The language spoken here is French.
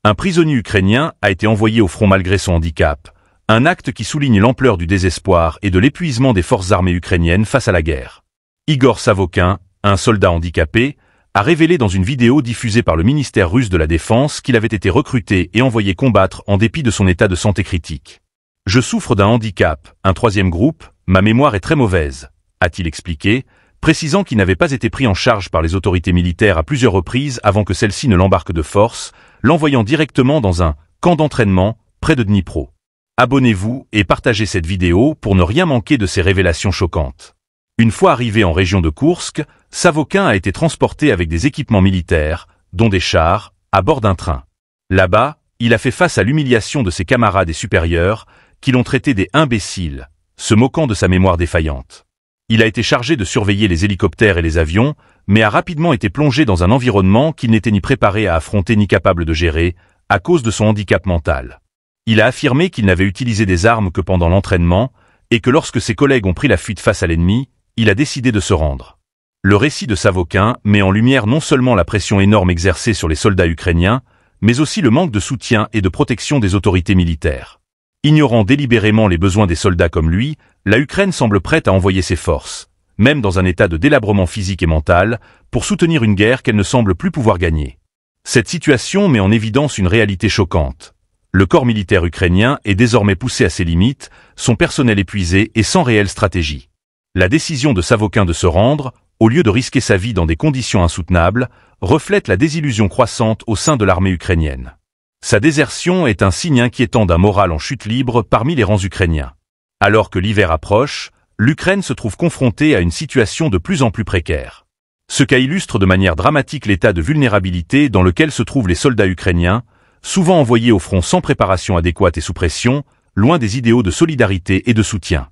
Un prisonnier ukrainien a été envoyé au front malgré son handicap, un acte qui souligne l'ampleur du désespoir et de l'épuisement des forces armées ukrainiennes face à la guerre. Igor Savokin, un soldat handicapé, a révélé dans une vidéo diffusée par le ministère russe de la Défense qu'il avait été recruté et envoyé combattre en dépit de son état de santé critique. « Je souffre d'un handicap, un troisième groupe, ma mémoire est très mauvaise », a-t-il expliqué, précisant qu'il n'avait pas été pris en charge par les autorités militaires à plusieurs reprises avant que celles-ci ne l'embarquent de force, l'envoyant directement dans un camp d'entraînement près de Dnipro. Abonnez-vous et partagez cette vidéo pour ne rien manquer de ces révélations choquantes. Une fois arrivé en région de Koursk, Savokin a été transporté avec des équipements militaires, dont des chars, à bord d'un train. Là-bas, il a fait face à l'humiliation de ses camarades et supérieurs, qui l'ont traité des imbéciles, se moquant de sa mémoire défaillante. Il a été chargé de surveiller les hélicoptères et les avions, mais a rapidement été plongé dans un environnement qu'il n'était ni préparé à affronter ni capable de gérer, à cause de son handicap mental. Il a affirmé qu'il n'avait utilisé des armes que pendant l'entraînement, et que lorsque ses collègues ont pris la fuite face à l'ennemi, il a décidé de se rendre. Le récit de Savokin met en lumière non seulement la pression énorme exercée sur les soldats ukrainiens, mais aussi le manque de soutien et de protection des autorités militaires. Ignorant délibérément les besoins des soldats comme lui, la Ukraine semble prête à envoyer ses forces, même dans un état de délabrement physique et mental, pour soutenir une guerre qu'elle ne semble plus pouvoir gagner. Cette situation met en évidence une réalité choquante. Le corps militaire ukrainien est désormais poussé à ses limites, son personnel épuisé et sans réelle stratégie. La décision de Savokin de se rendre, au lieu de risquer sa vie dans des conditions insoutenables, reflète la désillusion croissante au sein de l'armée ukrainienne. Sa désertion est un signe inquiétant d'un moral en chute libre parmi les rangs ukrainiens. Alors que l'hiver approche, l'Ukraine se trouve confrontée à une situation de plus en plus précaire. Ce cas illustre de manière dramatique l'état de vulnérabilité dans lequel se trouvent les soldats ukrainiens, souvent envoyés au front sans préparation adéquate et sous pression, loin des idéaux de solidarité et de soutien.